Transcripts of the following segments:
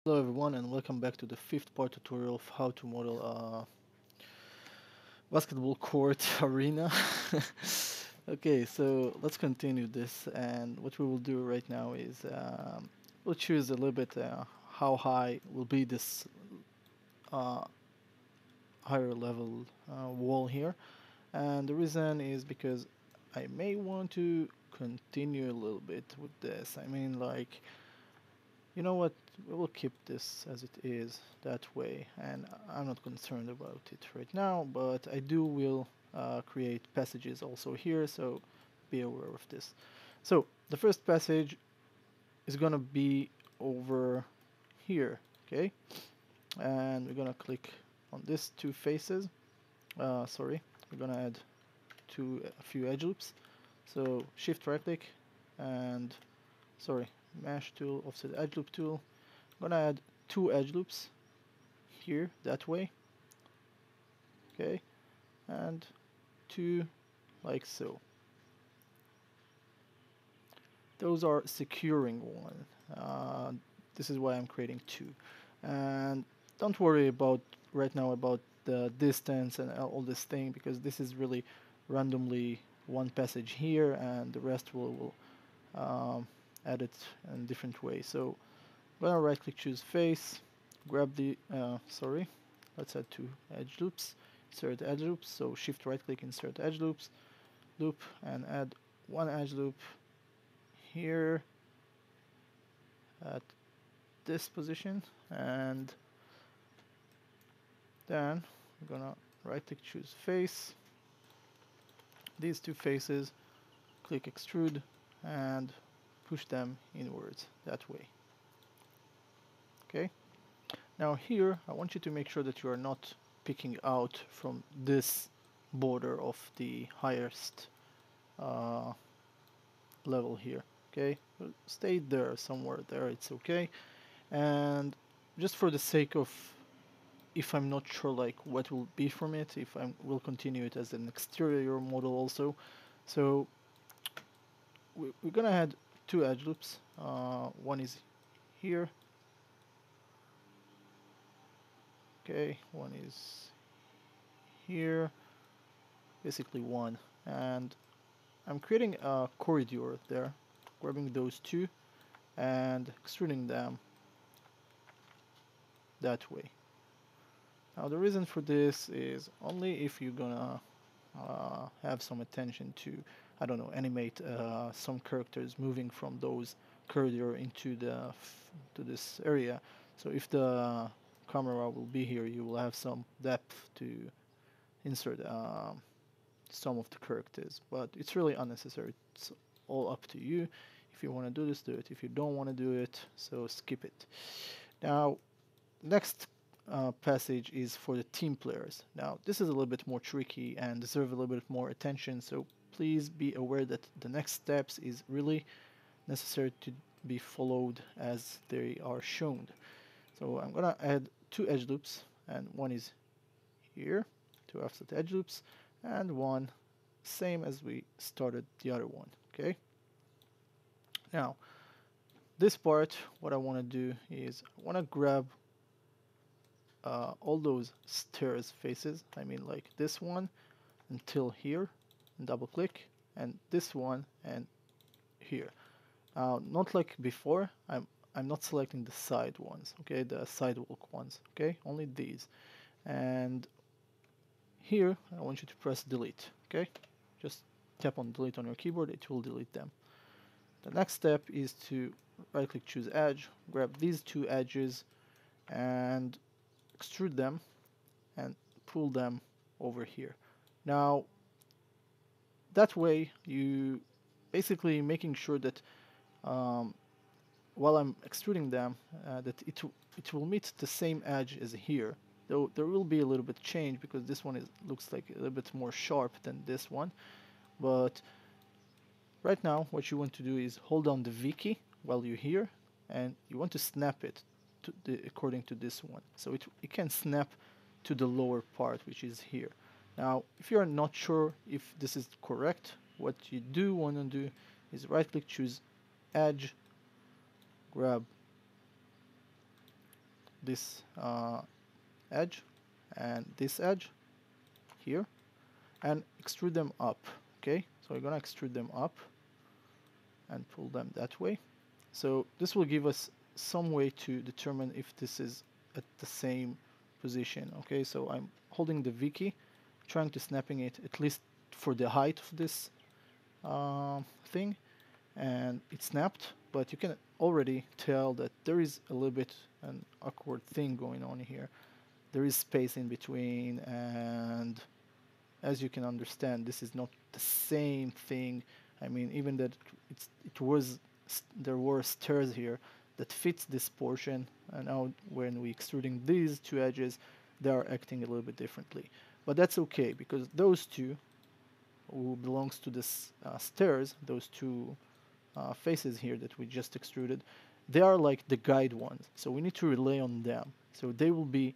Hello everyone and welcome back to the fifth part tutorial of how to model a basketball court arena. Okay, so let's continue this, and what we will do right now is we'll choose a little bit how high will be this uh, higher level wall here, and the reason is because I may want to continue a little bit with this. I mean, like, you know what? We will keep this as it is that way, and I'm not concerned about it right now, but I do will create passages also here, so be aware of this. So the first passage is gonna be over here, okay? And we're gonna click on these two faces. Sorry, we're gonna add a few edge loops. So shift right click and sorry, mesh tool, offset edge loop tool. I'm gonna add two edge loops here that way, okay, and two like so. Those are securing one. This is why I'm creating two, and don't worry about right now about the distance and all this thing, because this is really randomly one passage here and the rest will add it in different way. So I'm gonna right click, choose face, grab the sorry, let's add two edge loops, insert edge loops. So shift right click, insert edge loops, loop, and add one edge loop here at this position, and then we're gonna right click, choose face, these two faces, click extrude, and push them inwards that way. Okay. Now here, I want you to make sure that you are not picking out from this border of the highest uh, level here. Okay, stay there, somewhere there, it's okay. And just for the sake of, if I'm not sure like what will be from it, if I will continue it as an exterior model also. So we're gonna add two edge loops. One is here. Okay, one is here. Basically one, and I'm creating a corridor there, grabbing those two and extruding them that way. Now the reason for this is only if you're gonna have some attention to, I don't know, animate some characters moving from those corridor into to this area. So if the camera will be here, you will have some depth to insert some of the characters, but it's really unnecessary. It's all up to you. If you want to do this, do it. If you don't want to do it, so skip it. Now, next passage is for the team players. Now, this is a little bit more tricky and deserve a little bit more attention, so please be aware that the next steps is really necessary to be followed as they are shown. So I'm gonna add two edge loops, and one is here, two offset edge loops, and one same as we started the other one. Okay, now this part, what I want to do is I want to grab all those stairs faces, I mean like this one until here, and double click, and this one and here. Not like before, I'm not selecting the side ones, okay, the sidewalk ones, okay, only these. And here I want you to press delete, okay, just tap on delete on your keyboard, it will delete them. The next step is to right click, choose edge, grab these two edges and extrude them and pull them over here. Now that way you basically making sure that um, while I'm extruding them that it will meet the same edge as here, though there will be a little bit change because this one looks like a little bit more sharp than this one. But right now what you want to do is hold down the V key while you're here, and you want to snap it according to this one, so it can snap to the lower part, which is here. Now if you are not sure if this is correct, what you do want to do is right click, choose edge, grab this edge and this edge here and extrude them up. Okay, so we're gonna extrude them up and pull them that way. So this will give us some way to determine if this is at the same position. Okay, so I'm holding the V key, trying to snapping it at least for the height of this thing, and it snapped, but you can already tell that there is a little bit an awkward thing going on here. There is space in between, and as you can understand, this is not the same thing. I mean, even that there were stairs here that fits this portion, and now when we extruding these two edges, they are acting a little bit differently. But that's okay, because those two, who belongs to this stairs, those two faces here that we just extruded, they are like the guide ones. So we need to rely on them. So they will be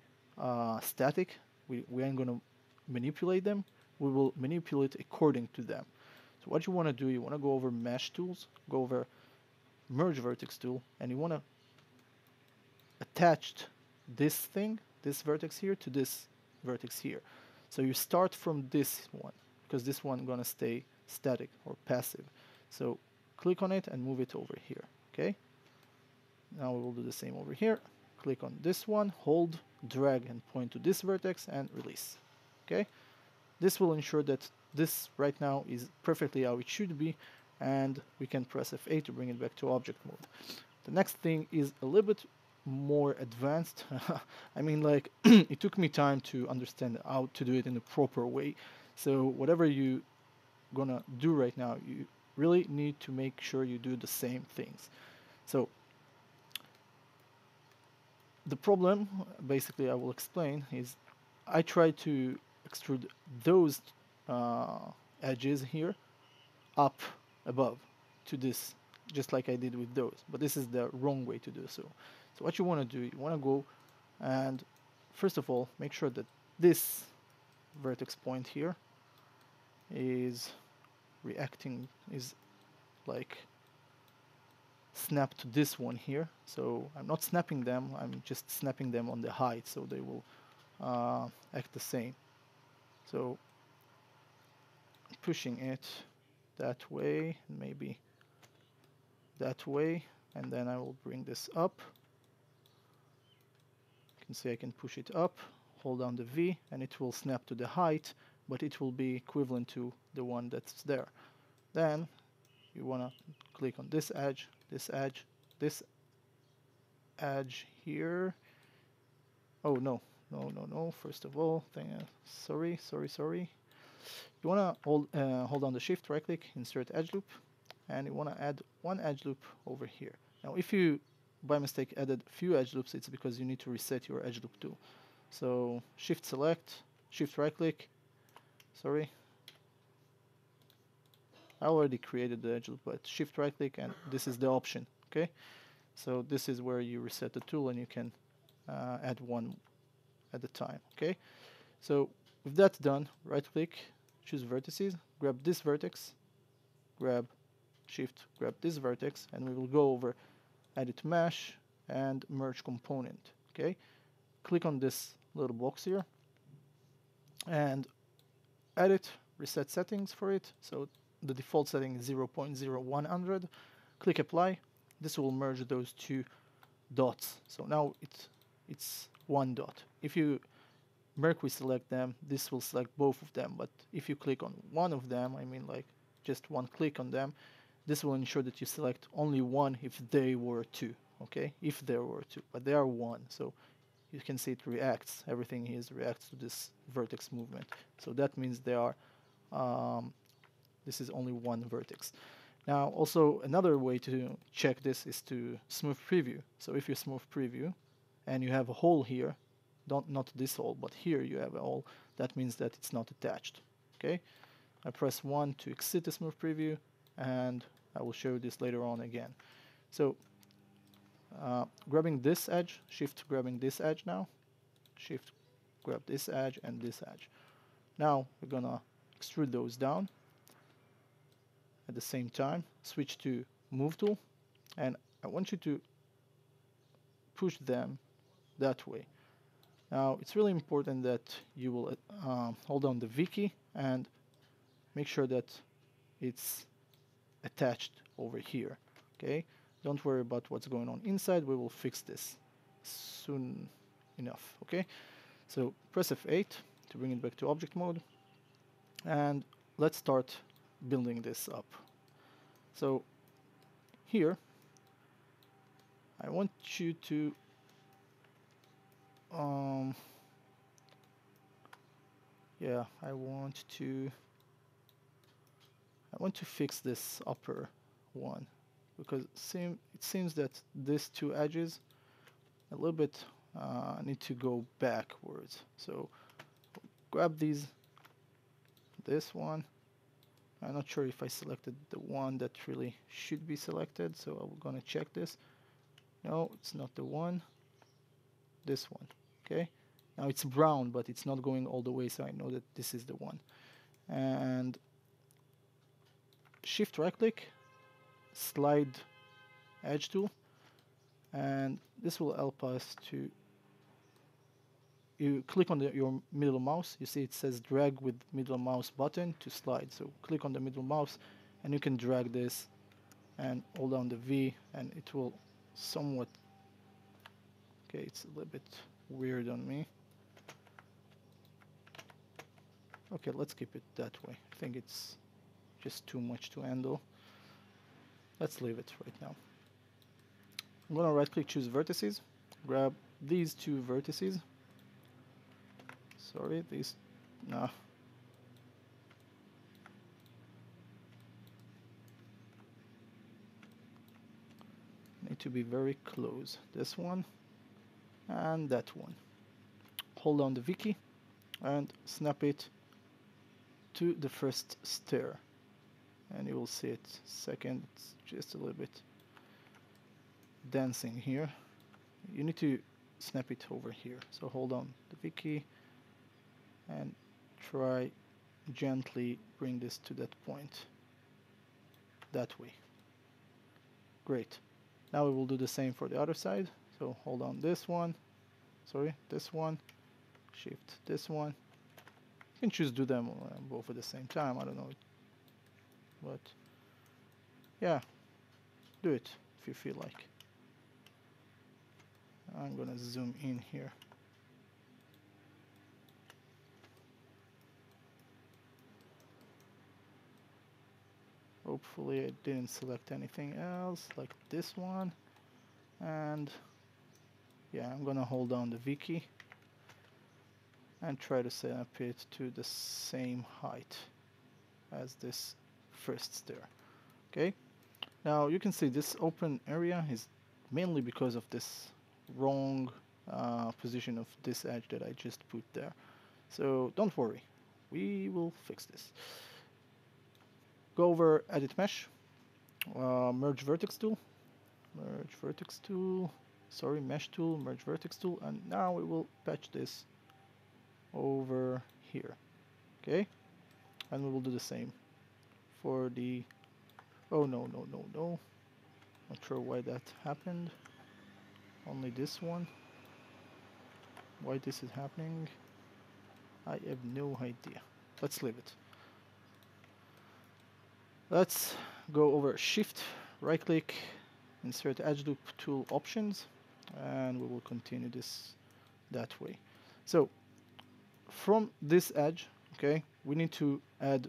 static. We aren't going to manipulate them. We will manipulate according to them. So what you want to do, you want to go over Mesh Tools, go over Merge Vertex Tool, and you want to attach this thing, this vertex here, to this vertex here. So you start from this one, because this one going to stay static or passive. So click on it and move it over here. Okay. Now we will do the same over here. Click on this one, hold, drag, and point to this vertex and release. Okay. This will ensure that this right now is perfectly how it should be, and we can press F8 to bring it back to object mode. The next thing is a little bit more advanced. I mean, like, it took me time to understand how to do it in a proper way. So whatever you gonna do right now, you really need to make sure you do the same things. So the problem, basically I will explain, is I try to extrude those edges here up above to this, just like I did with those, but this is the wrong way to do so. So what you want to do, you want to go and first of all make sure that this vertex point here is reacting, is like snap to this one here. So I'm not snapping them, I'm just snapping them on the height, so they will act the same. So pushing it that way, maybe that way, and then I will bring this up. You can see I can push it up, hold down the V, and it will snap to the height, but it will be equivalent to the one that's there. Then you want to click on this edge, this edge, this edge here. Oh no, no. First of all, sorry. You want to hold down the shift, right click, insert edge loop, and you want to add one edge loop over here. Now if you by mistake added a few edge loops, it's because you need to reset your edge loop tool. So shift select, shift right click, sorry, I already created the edge loop, but shift right click, and this is the option. Okay, so this is where you reset the tool and you can add one at a time. Okay, so with that done, right click, choose vertices, grab this vertex, grab shift, grab this vertex, and we will go over edit mesh and merge component. Okay, click on this little box here and edit, reset settings for it. So the default setting is 0.0100. Click apply. This will merge those two dots. So now it's one dot. If you Mercury select them, this will select both of them. But if you click on one of them, I mean like just one click on them, this will ensure that you select only one if they were two. Okay, if there were two, but they are one. So you can see it reacts. Everything here reacts to this vertex movement. So that means they are. This is only one vertex. Now, also another way to check this is to smooth preview. So if you smooth preview, and you have a hole here, not this hole, but here you have a hole, that means that it's not attached. Okay, I press 1 to exit the smooth preview, and I will show you this later on again. So grabbing this edge, shift grabbing this edge now, shift grab this edge and this edge. Now we're gonna extrude those down. At the same time, switch to move tool, and I want you to push them that way. Now it's really important that you will hold down the V key and make sure that it's attached over here. Okay, don't worry about what's going on inside. We will fix this soon enough. Okay, so press F8 to bring it back to object mode, and let's start building this up. So here I want you to yeah, I want to fix this upper one, because it seems that these two edges a little bit need to go backwards. So grab this one. I'm not sure if I selected the one that really should be selected, so I'm gonna check this. No, it's not the one. This one. Okay, now it's brown, but it's not going all the way, so I know that this is the one. And shift right click, slide edge tool, and this will help us to, you click on your middle mouse, you see it says drag with middle mouse button to slide. So click on the middle mouse and you can drag this and hold down the V, and it will somewhat, okay, it's a little bit weird on me. Okay, let's keep it that way. I think it's just too much to handle. Let's leave it right now. I'm gonna right click, choose vertices, grab these two vertices. Sorry, these, no. Need to be very close. This one and that one. Hold down the V key and snap it to the first stair, and you will see it second. It's just a little bit dancing here. You need to snap it over here. So hold on the V key and try gently bring this to that point. That way. Great. Now we will do the same for the other side. So hold on this one. Sorry, this one. Shift this one. You can choose do them both at the same time. I don't know. But yeah, do it if you feel like. I'm gonna zoom in here. Hopefully I didn't select anything else like this one. And yeah, I'm gonna hold down the V key and try to set up it to the same height as this first stair. Okay, now you can see this open area is mainly because of this wrong position of this edge that I just put there. So don't worry, we will fix this. Go over edit mesh, merge vertex tool, sorry, mesh tool, merge vertex tool, and now we will patch this over here. Okay, and we will do the same for the, oh no, not sure why that happened. Only this one. Why this is happening, I have no idea. Let's leave it. Let's go over shift, right click, insert edge loop tool options, and we will continue this that way. So from this edge, okay, we need to add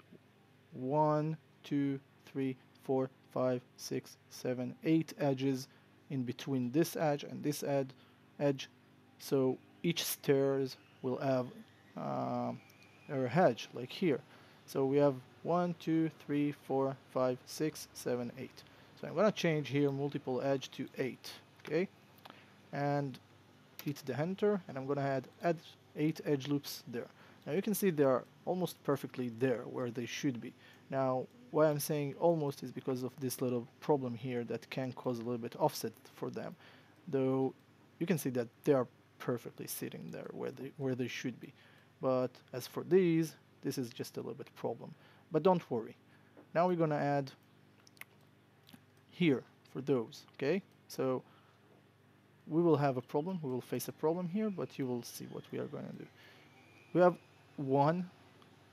1, 2, 3, 4, 5, 6, 7, 8 edges in between this edge and this edge. So each stairs will have a edge like here. So we have 1, 2, 3, 4, 5, 6, 7, 8. So I'm gonna change here multiple edge to 8. Okay, and hit the enter, and I'm gonna add 8 edge loops there. Now you can see they are almost perfectly there where they should be. Now why I'm saying almost is because of this little problem here that can cause a little bit offset for them, though you can see that they are perfectly sitting there where they should be. But as for these, this is just a little bit problem. But don't worry. Now we're gonna add here for those. Okay, so we will have a problem. We will face a problem here, but you will see what we are going to do. We have 1,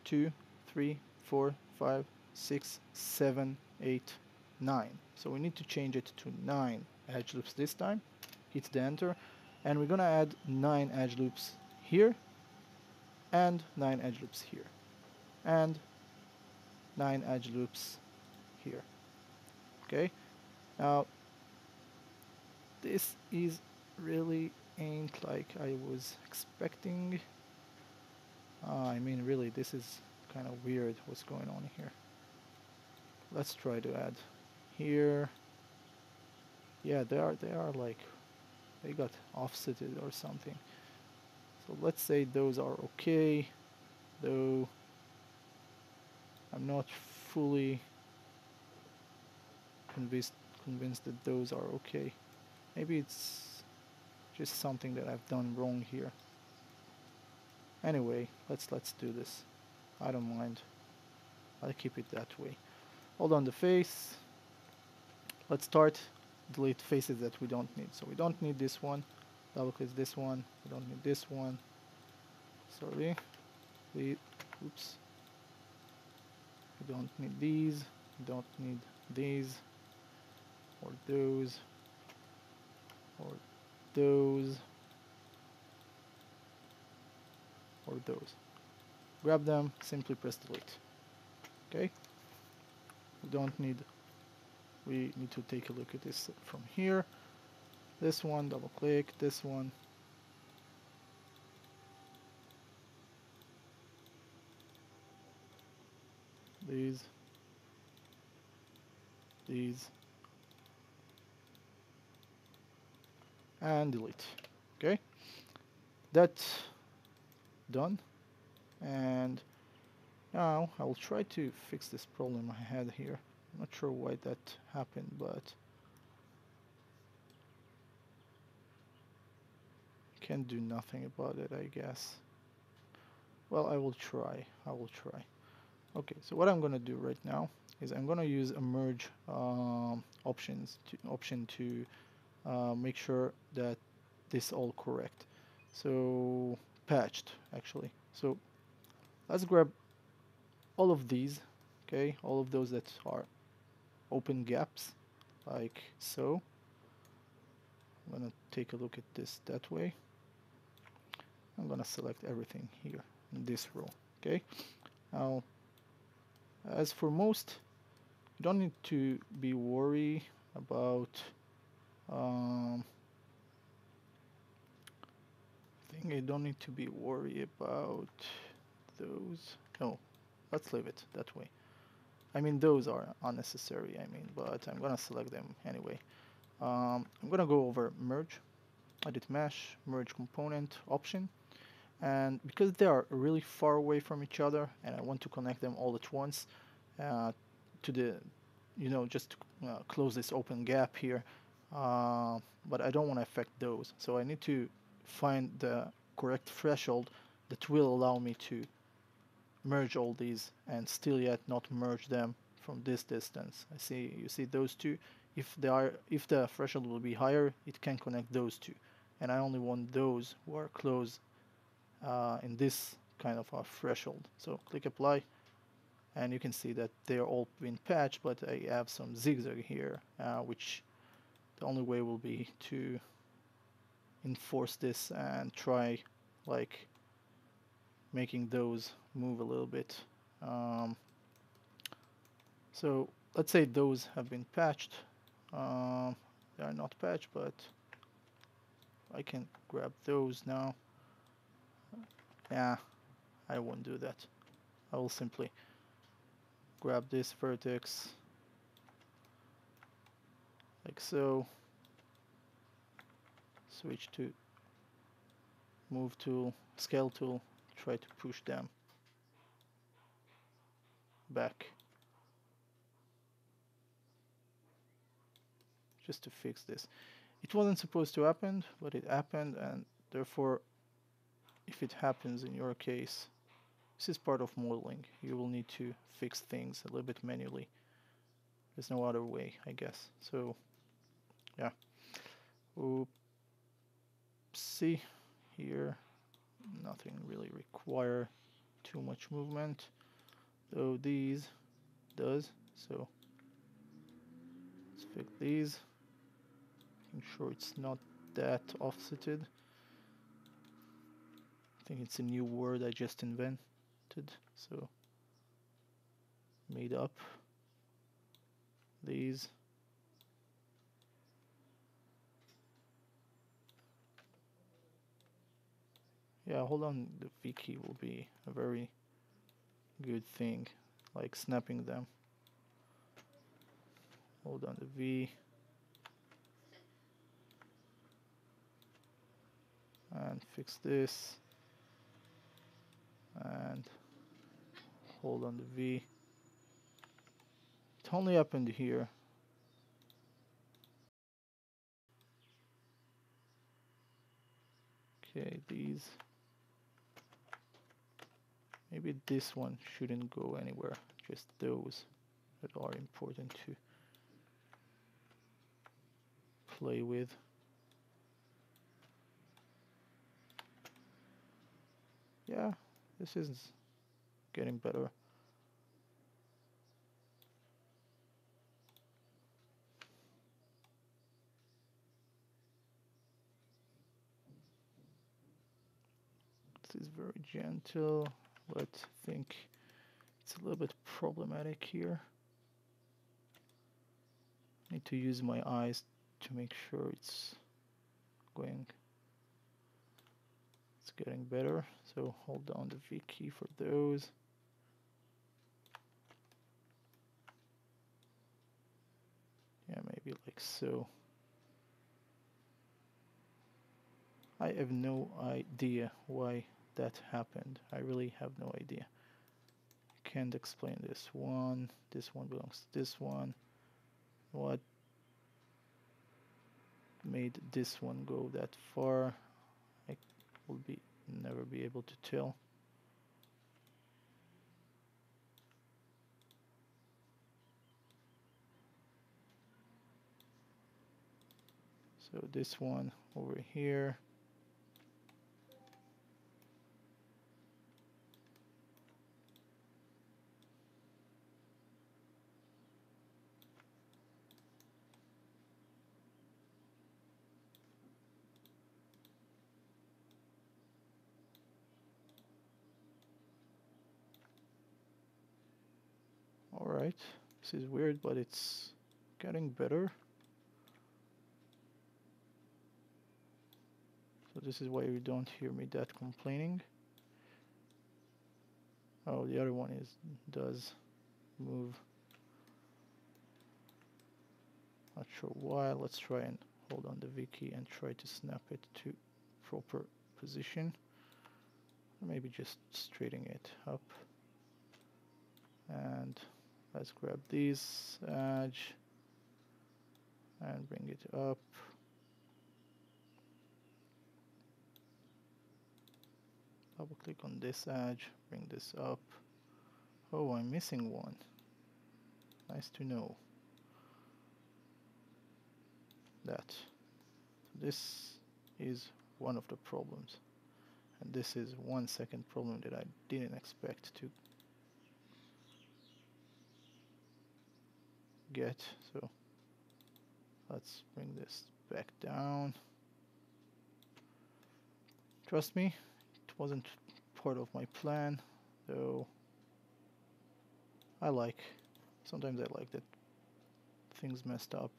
2, 3, 4, 5, 6, 7, 8, 9. So we need to change it to 9 edge loops this time. Hit the enter. And we're going to add 9 edge loops here. And 9 edge loops here. And 9 edge loops here. Okay. Now, this is really ain't like I was expecting. I mean, really, this is kind of weird what's going on here. Let's try to add here. Yeah, they are like, they got offsetted or something. So let's say those are okay, though I'm not fully convinced that those are okay. Maybe it's just something that I've done wrong here. Anyway, let's do this. I don't mind. I'll keep it that way. Hold on the face. Let's start. Delete faces that we don't need. So we don't need this one. Double click this one. We don't need this one. Sorry. Oops. We don't need these. We don't need these. Or those. Or those. Or those. Grab them. Simply press delete. Okay. We need to take a look at this from here. This one, double click, this one. These. And delete. Okay. That's done. And now I will try to fix this problem I had here. I'm not sure why that happened, but can't do nothing about it, I guess. Well, I will try. Okay, so what I'm gonna do right now is I'm gonna use a merge option to make sure that this all correct. So patched actually. So let's grab all of these, okay, all of those that are open gaps, like so. I'm gonna take a look at this that way. I'm gonna select everything here in this row, okay. Now, as for most, you don't need to be worried about I think I don't need to be worried about those. No, let's leave it that way. I mean, those are unnecessary, but I'm gonna select them anyway. I'm gonna go over merge, edit mesh, merge component option, and because they are really far away from each other and I want to connect them all at once to the, just to close this open gap here, but I don't want to affect those, so I need to find the correct threshold that will allow me to merge all these and still yet not merge them from this distance. You see those two. If the threshold will be higher, it can connect those two, and I only want those who are close in this kind of a threshold. So click apply, and you can see that they're all been patched, but I have some zigzag here, which the only way will be to enforce this and try like making those move a little bit. So let's say those have been patched. They are not patched, but I can grab those now. Yeah, I won't do that. I will simply grab this vertex like so, switch to move tool, scale tool, try to push them back just to fix this. It wasn't supposed to happen, but it happened, and therefore if it happens in your case, this is part of modeling. You will need to fix things a little bit manually. There's no other way, I guess. So yeah. Oop. see here, nothing really require too much movement, though these does. So let's fix these, making sure it's not that offsetted. I think it's a new word I just invented, so made up these. Yeah, hold on, the V key will be a very good thing, like snapping them. Hold on the V. And fix this. And hold on the V. It only happened here. Okay, these. Maybe this one shouldn't go anywhere, just those that are important to play with. Yeah, this is getting better. This is very gentle, but I think it's a little bit problematic here. I need to use my eyes to make sure it's getting better. So hold down the V key for those. Yeah, maybe like so. I have no idea why that happened. I really have no idea. Can't explain this one. This one belongs to this one. What made this one go that far? I will never be able to tell. So this one over here. All right, this is weird, but it's getting better. So this is why you don't hear me that complaining. Oh, the other one does move. Not sure why. Let's try and hold on the V key and try to snap it to proper position. Maybe just straightening it up. And let's grab this edge and bring it up. Double click on this edge, bring this up. Oh, I'm missing one. Nice to know that. So this is one of the problems. And this is 1 second problem that I didn't expect to get. So let's bring this back down. Trust me, it wasn't part of my plan, though sometimes I like that things messed up.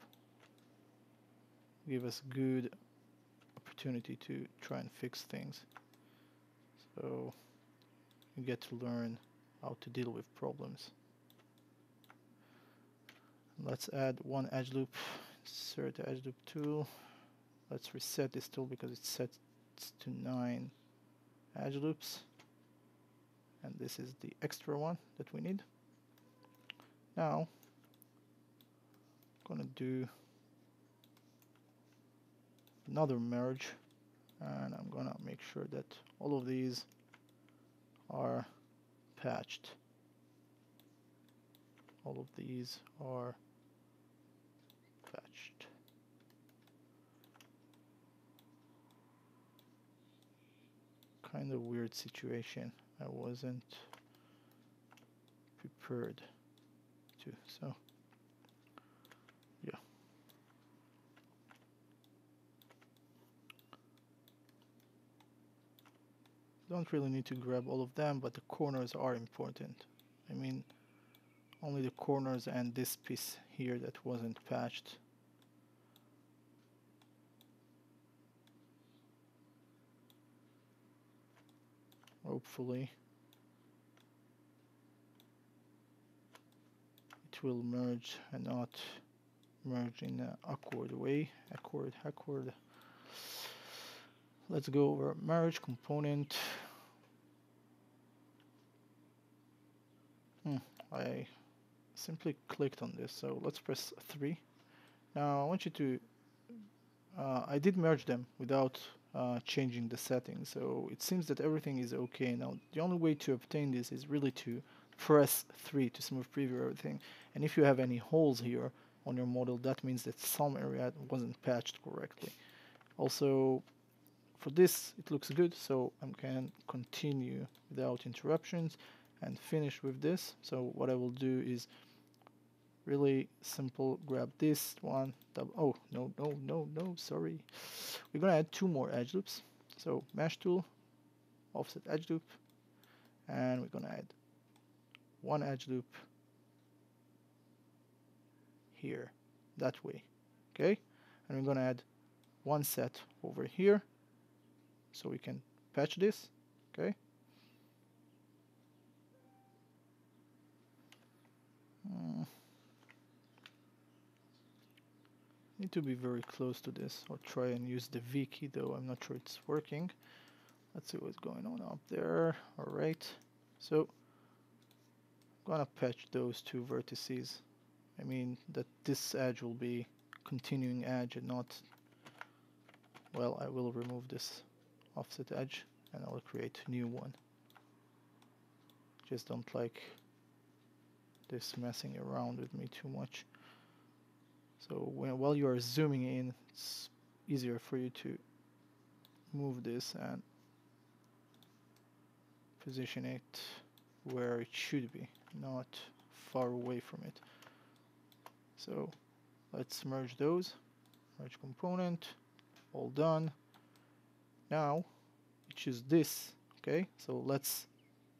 Give us good opportunity to try and fix things. So you get to learn how to deal with problems. Let's add one edge loop, insert edge loop tool. Let's reset this tool because it's set to 9 edge loops. And this is the extra one that we need. Now, I'm gonna do another merge, and I'm gonna make sure that all of these are patched. All of these are patched. kind of weird situation. I wasn't prepared to, so yeah. Don't really need to grab all of them, but the corners are important. I mean, only the corners and this piece here that wasn't patched. Hopefully it will merge and not merge in an awkward way. Awkward. Let's go over merge component. I simply clicked on this, so let's press 3. Now I want you to, I did merge them without changing the settings, so it seems that everything is okay. Now the only way to obtain this is really to press 3 to smooth preview everything, and if you have any holes here on your model, that means that some area wasn't patched correctly. Also, for this it looks good, so I can continue without interruptions and finish with this. So what I will do is really simple, grab this one, oh no, sorry, we're gonna add 2 more edge loops. So mesh tool, offset edge loop, and we're gonna add 1 edge loop here, that way, okay, and we're gonna add 1 set over here so we can patch this, okay. Need to be very close to this, or try and use the V key, though I'm not sure it's working. Let's see what's going on up there. Alright, so I'm gonna patch those 2 vertices. I mean that this edge will be continuing edge and not, well, I will remove this offset edge and I'll create a new one. Just don't like this messing around with me too much. So while you are zooming in, it's easier for you to move this and position it where it should be, not far away from it. So let's merge those, merge component, all done. Now we choose this, okay, so let's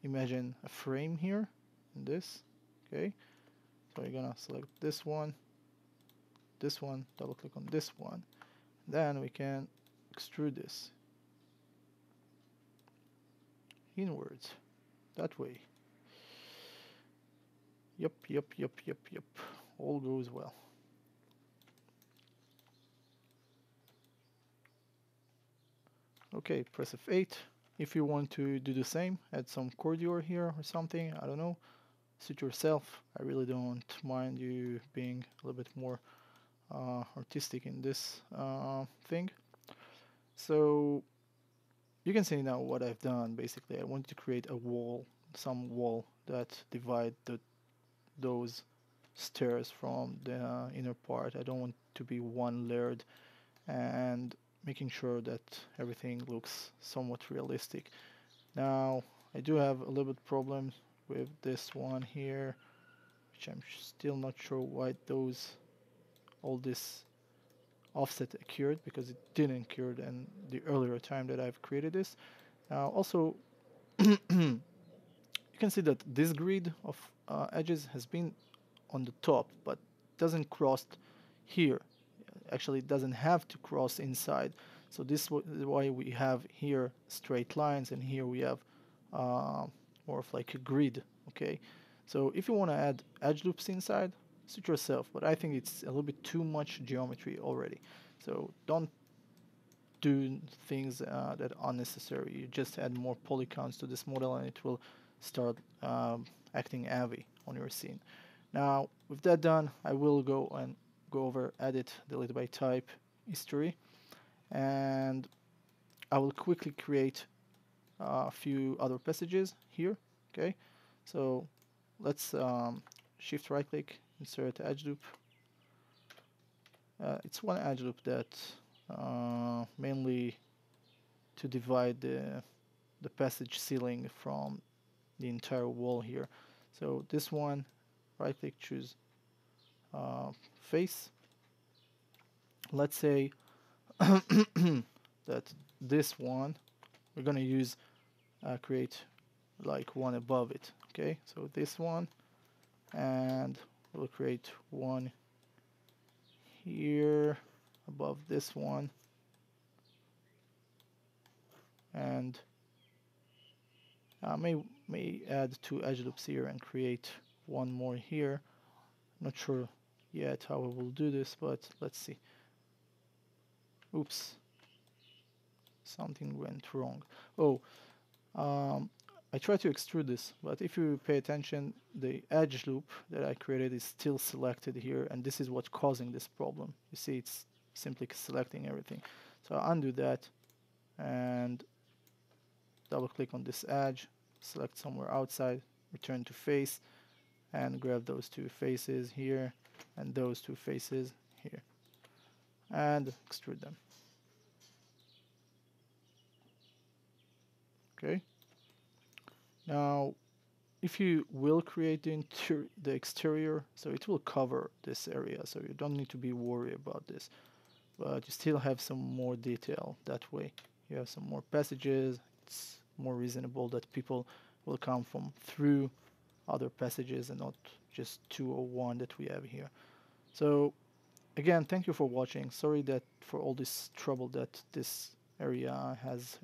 imagine a frame here in this, okay, so you're gonna select this one, double click on this one, then we can extrude this inwards, that way. Yep, all goes well. Okay, press F8. If you want to do the same, add some corridor here or something, I don't know, suit yourself. I really don't mind you being a little bit more artistic in this thing. So you can see now what I've done. Basically, I wanted to create a wall, some wall that divide those stairs from the inner part. I don't want to be one layered, and making sure that everything looks somewhat realistic. Now I do have a little bit problems with this one here, which I'm still not sure why all this offset occurred, because it didn't occur in the earlier time that I've created this. Now also you can see that this grid of edges has been on the top but doesn't cross here. Actually, it doesn't have to cross inside, so this is why we have here straight lines and here we have more of like a grid, okay. So if you want to add edge loops inside, suit yourself, but I think it's a little bit too much geometry already, so don't do things that are unnecessary. You just add more polygons to this model and it will start acting heavy on your scene. Now with that done, I will go over edit, delete by type, history, and I will quickly create a few other passages here, okay. So let's shift right click, insert edge loop. It's one edge loop that mainly to divide the passage ceiling from the entire wall here. So this one, right click, choose face. Let's say that this one we're gonna use create like one above it. Okay, so this one, and we'll create one here above this one, and may add two edge loops here and create one more here. Not sure yet how I will do this, but let's see. Oops, something went wrong. Oh, I tried to extrude this, but if you pay attention, the edge loop that I created is still selected here, and this is what's causing this problem. You see, it's simply selecting everything. So I'll undo that and double click on this edge, select somewhere outside, return to face, and grab those two faces here and those two faces here, and extrude them. Okay. Now, if you will create the exterior, so it will cover this area, so you don't need to be worried about this, but you still have some more detail that way. You have some more passages. It's more reasonable that people will come from through other passages and not just 2 or 1 that we have here. So again, thank you for watching. Sorry that for all this trouble that this area has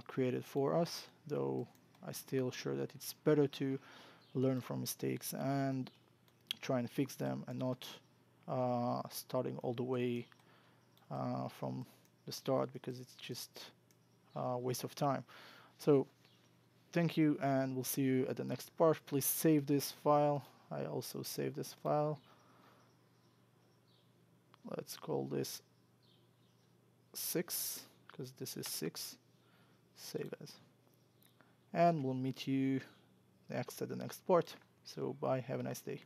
created for us, though I still sure that it's better to learn from mistakes and try and fix them, and not starting all the way from the start, because it's just a waste of time. So thank you, and we'll see you at the next part. Please save this file. I also save this file. Let's call this 6, because this is 6. Save as. And we'll meet you next at the next part. So bye, have a nice day.